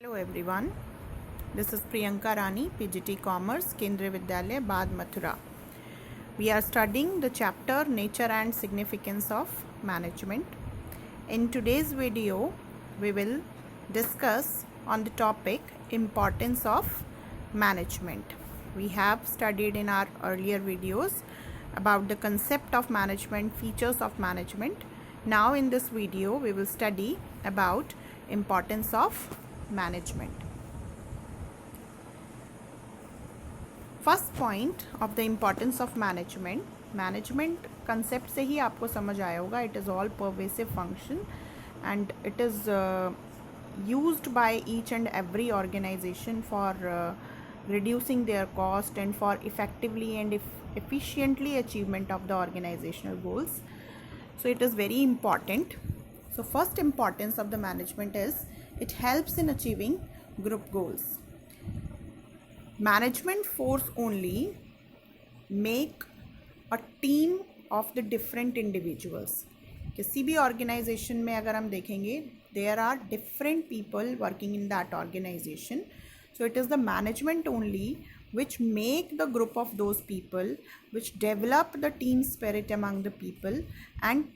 Hello everyone, this is Priyanka Rani, PGT Commerce, Kendriya Vidyalaya, Bad Mathura. We are studying the chapter Nature and Significance of Management. In today's video, we will discuss on the topic Importance of Management. We have studied in our earlier videos about the concept of management, features of management. Now in this video, we will study about importance of management. First point of the importance of management concept से ही आपको समझ आया होगा. It is all pervasive function and it is used by each and every organization for reducing their cost and for effectively and efficiently achievement of the organizational goals. So it is very important. So first importance of the management is it helps in achieving group goals. Management force only make a team of the different individuals. किसी भी organisation में अगर हम देखेंगे there are different people working in that organization. So it is the management only which make the group of those people, which develop the team spirit among the people, and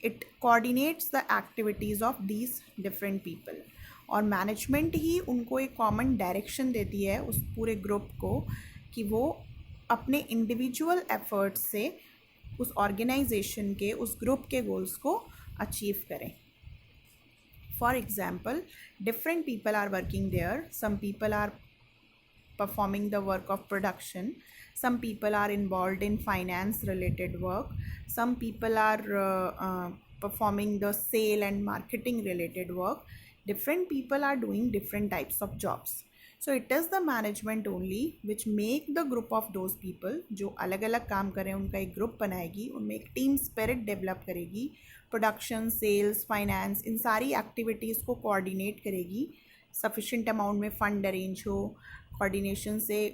it coordinates the activities of these different people. और management ही उनको एक common direction देती है उस पूरे group को कि वो अपने इंडिविजुअल एफर्ट्स से उस ऑर्गेनाइजेशन के उस ग्रुप के गोल्स को अचीव करें. For example, different people are working there. Some people are performing the work of production, some people are involved in finance related work, some people are performing the sale and marketing related work. Different people are doing different types of jobs. So it is the management only which make the group of those people जो अलग अलग काम करें उनका एक group बनाएगी, उनमें एक टीम स्पिरिट डेवलप करेगी, प्रोडक्शन, सेल्स, फाइनेंस, इन सारी एक्टिविटीज़ को कोऑर्डिनेट करेगी, सफिशेंट अमाउंट में फ़ंड अरेंज हो, कोऑर्डिनेशन से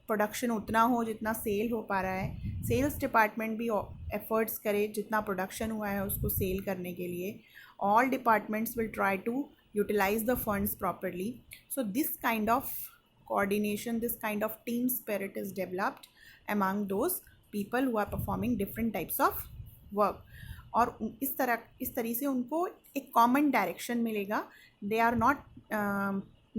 प्रोडक्शन उतना हो जितना सेल हो पा रहा है, सेल्स डिपार्टमेंट भी एफर्ट्स करे जितना प्रोडक्शन हुआ है उसको सेल करने के लिए. All departments will try to utilize the funds properly. So this kind of coordination, this kind of team spirit is developed among those people who are performing different types of work. और इस तरह से उनको एक common direction मिलेगा. They are not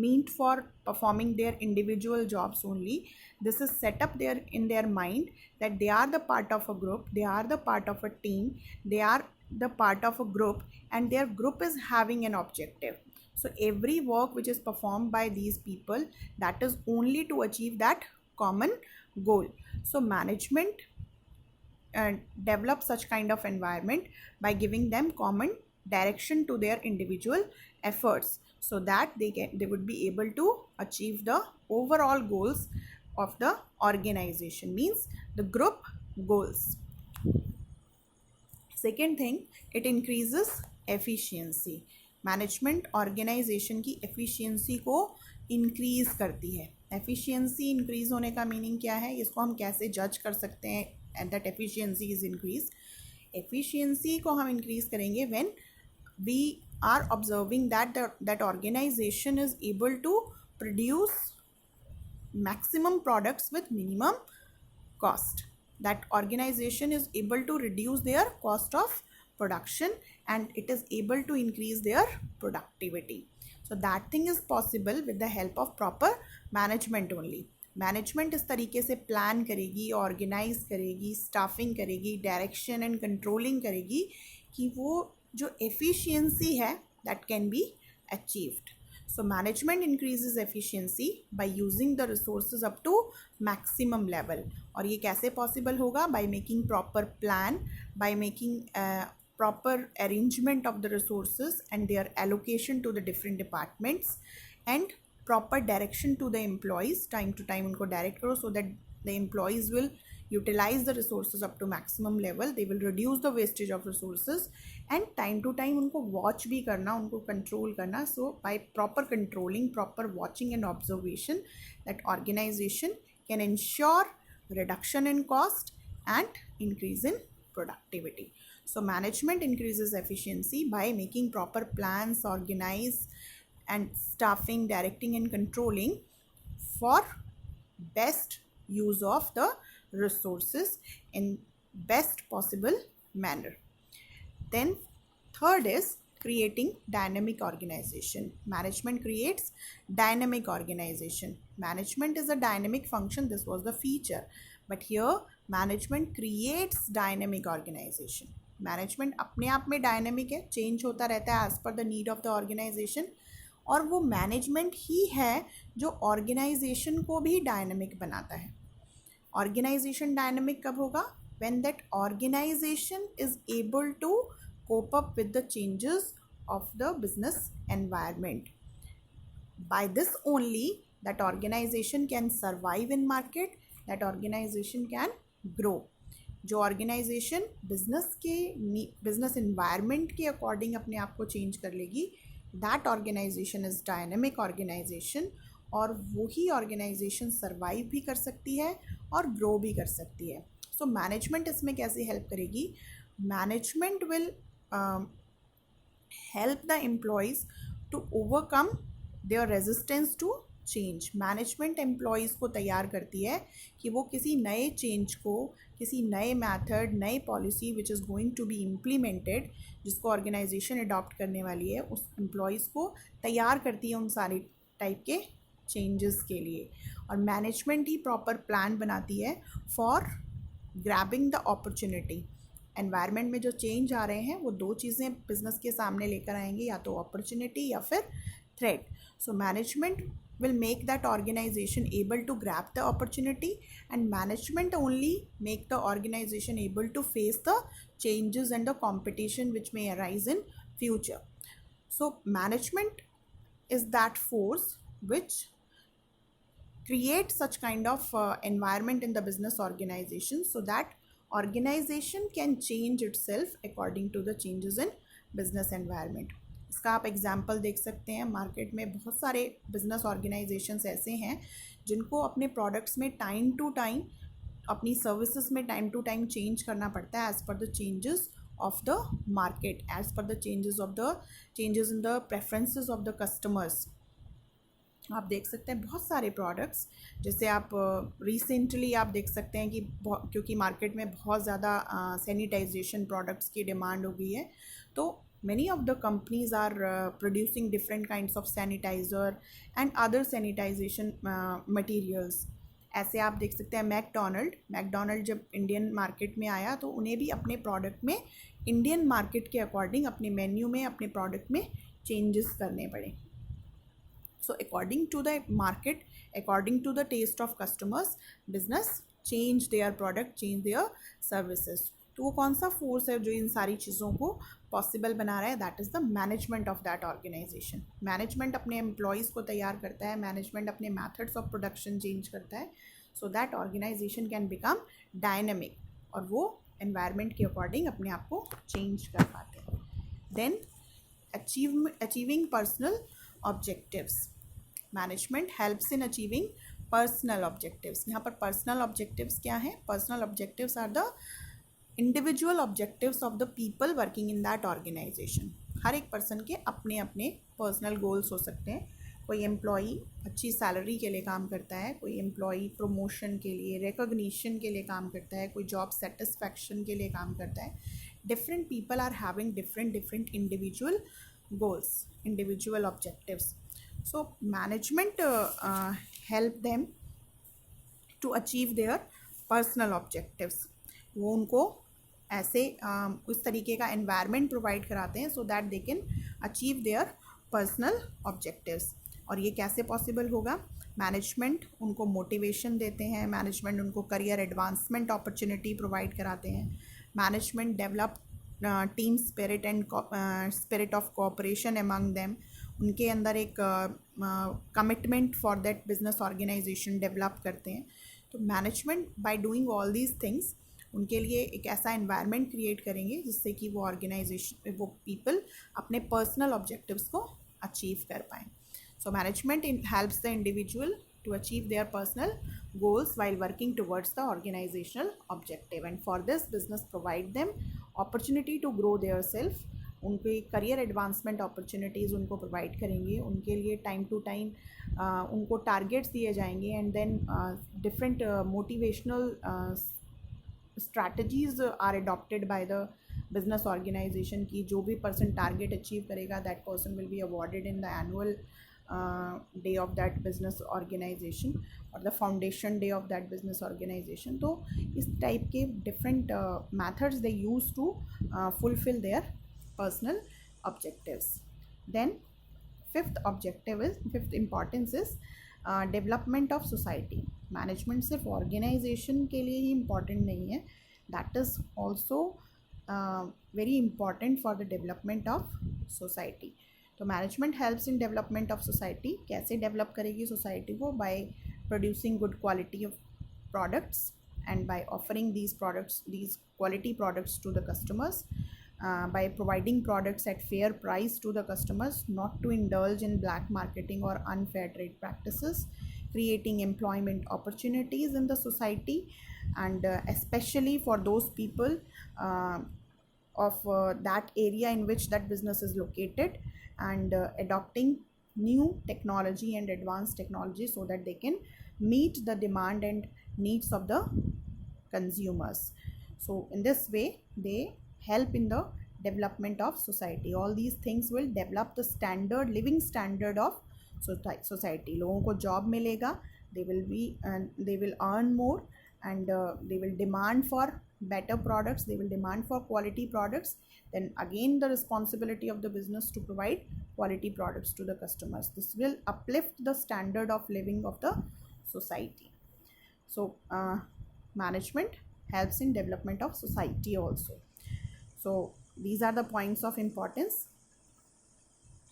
meant for performing their individual jobs only. This is set up there in their mind that they are the part of a group, they are the part of a team, they are the part of a group, and their group is having an objective. So every work which is performed by these people, that is only to achieve that common goal. So management develop such kind of environment by giving them common direction to their individual efforts, so that they would be able to achieve the overall goals of the organization, means the group goals. Second thing, it increases efficiency. Management organization की efficiency को increase करती है. Efficiency increase होने का meaning क्या है, इसको हम कैसे जज कर सकते हैं and that efficiency is increase. Efficiency को हम इंक्रीज़ करेंगे when we are observing that organization is able to produce maximum products with minimum cost. That organization is able to reduce their cost of production and it is able to increase their productivity. So that thing is possible with the help of proper management only. Management इस तरीके से plan करेगी, organise करेगी, staffing करेगी, direction and controlling करेगी कि वो जो एफिशिएंसी है that can be achieved. So management increases efficiency by using the resources up to maximum level. और ये कैसे possible होगा? By making proper plan, by making proper arrangement of the resources and their allocation to the different departments and proper direction to the employees. Time to time उनको direct करो so that the employees will utilize the resources up to maximum level. They will reduce the wastage of resources and time to time उनको watch भी करना, उनको control करना. So by proper controlling, proper watching and observation, that organization can ensure reduction in cost and increase in productivity. So management increases efficiency by making proper plans, organize and staffing, directing and controlling for best use of the resources in best possible manner. Then third is creating dynamic organization. Management creates dynamic organization. Management is a dynamic function. This was the feature, but here management creates dynamic organization. Management अपने आप में dynamic है, change होता रहता है as per the need of the organization, और वो management ही है जो ऑर्गेनाइजेशन को भी डायनेमिक बनाता है. ऑर्गेनाइजेशन डायनेमिक कब होगा? when that organization is able to cope up with the changes of the business environment. By this only that organization can survive in market, that organization can grow. जो organization business environment के according अपने आप को change कर लेगी, that organization is dynamic organization, और वही organisation survive भी कर सकती है और ग्रो भी कर सकती है. सो मैनेजमेंट इसमें कैसे हेल्प करेगी? Management will help the employees to overcome their resistance to change. Management employees को तैयार करती है कि वो किसी नए चेंज को, किसी नए मेथड, नई policy which is going to be implemented, जिसको ऑर्गेनाइजेशन अडॉप्ट करने वाली है, उस एम्प्लॉयज़ को तैयार करती है उन सारे टाइप के चेंजेस के लिए. और मैनेजमेंट ही प्रॉपर प्लान बनाती है for grabbing the opportunity. Environment में जो चेंज आ रहे हैं वो दो चीज़ें बिजनेस के सामने लेकर आएंगे, या तो अपॉर्चुनिटी या फिर threat. So management will make that organization able to grab the opportunity, and management only make the organization able to face the changes and the competition which may arise in future. So management is that force which creates such kind of environment in the business organization, so that organization can change itself according to the changes in business environment. इसका आप example देख सकते हैं. Market में बहुत सारे business organisations ऐसे हैं जिनको अपने प्रोडक्ट्स में टाइम टू टाइम, अपनी सर्विसेज में टाइम टू टाइम चेंज करना पड़ता है as per the changes of the market, as per the changes in the preferences of the customers. आप देख सकते हैं बहुत सारे प्रोडक्ट्स, जैसे आप रिसेंटली आप देख सकते हैं कि क्योंकि मार्केट में बहुत ज़्यादा सैनिटाइजेशन प्रोडक्ट्स की डिमांड हो गई है, तो many of the companies are producing different kinds of sanitizer and other sanitization materials. ऐसे आप देख सकते हैं मैकडोनल्ड जब इंडियन मार्केट में आया तो उन्हें भी अपने प्रोडक्ट में इंडियन मार्केट के अकॉर्डिंग अपने मेन्यू में, अपने प्रोडक्ट में चेंजेस करने पड़े. So according to the market, according to the taste of customers, business change their product, change their services. तो वो कौन सा फोर्स है जो इन सारी चीज़ों को पॉसिबल बना रहा है? That is the management of that organization. Management अपने एम्प्लॉयज़ को तैयार करता है, मैनेजमेंट अपने मेथड्स ऑफ प्रोडक्शन चेंज करता है, so that organization can become dynamic, और वो एनवायरनमेंट के अकॉर्डिंग अपने आप को चेंज कर पाते हैं. Then achieving personal objectives. Management helps in achieving personal objectives. यहाँ पर पर्सनल ऑब्जेक्टिव्स क्या हैं? Personal objectives are the individual objectives of the people working in that organisation. हर एक पर्सन के अपने अपने पर्सनल गोल्स हो सकते हैं. कोई एम्प्लॉई अच्छी सैलरी के लिए काम करता है, कोई एम्प्लॉई प्रमोशन के लिए, रिकॉग्निशन के लिए काम करता है, कोई जॉब सेटिस्फैक्शन के लिए काम करता है. Different people are having different individual goals, individual objectives. So management help them to achieve their personal objectives. वो उनको ऐसे उस तरीके का एनवायरनमेंट प्रोवाइड कराते हैं so that they can achieve their personal objectives. और ये कैसे पॉसिबल होगा? मैनेजमेंट उनको मोटिवेशन देते हैं, मैनेजमेंट उनको करियर एडवांसमेंट अपॉर्चुनिटी प्रोवाइड कराते हैं, management develop team spirit and spirit of cooperation among them. उनके अंदर एक commitment for that business organization develop करते हैं. तो management by doing all these things उनके लिए एक ऐसा एनवायरनमेंट क्रिएट करेंगे जिससे कि वो ऑर्गेनाइजेशन, वो पीपल अपने पर्सनल ऑब्जेक्टिव्स को अचीव कर पाएँ. So management helps the individual to achieve their personal goals while working towards the organizational objective, and for this business provide them opportunity to grow their self उनके career advancement opportunities उनको provide करेंगे, उनके लिए time to time उनको targets दिए जाएंगे, and then different motivational strategies are adopted by the business organization की जो भी person target achieve करेगा that person will be awarded in the annual day of that business organization or the foundation day of that business organization. तो इस type के different methods they use to fulfill their personal objectives. Then fifth importance is development of society. Management सिर्फ organisation के लिए ही important नहीं है, that is also very important for the development of society. तो management helps in development of society. कैसे develop करेगी society को? By producing good quality of products and by offering these quality products to the customers, by providing products at fair price to the customers, not to indulge in black marketing or unfair trade practices, creating employment opportunities in the society, and especially for those people of that area in which that business is located, and adopting new technology and advanced technology so that they can meet the demand and needs of the consumers. So in this way they help in the development of society. All these things will develop the living standard of society. लोगों को job मिलेगा, they will earn more, and they will demand for better products, they will demand for quality products. Then again the responsibility of the business to provide quality products to the customers. This will uplift the standard of living of the society. So management helps in development of society also. So these are the points of importance.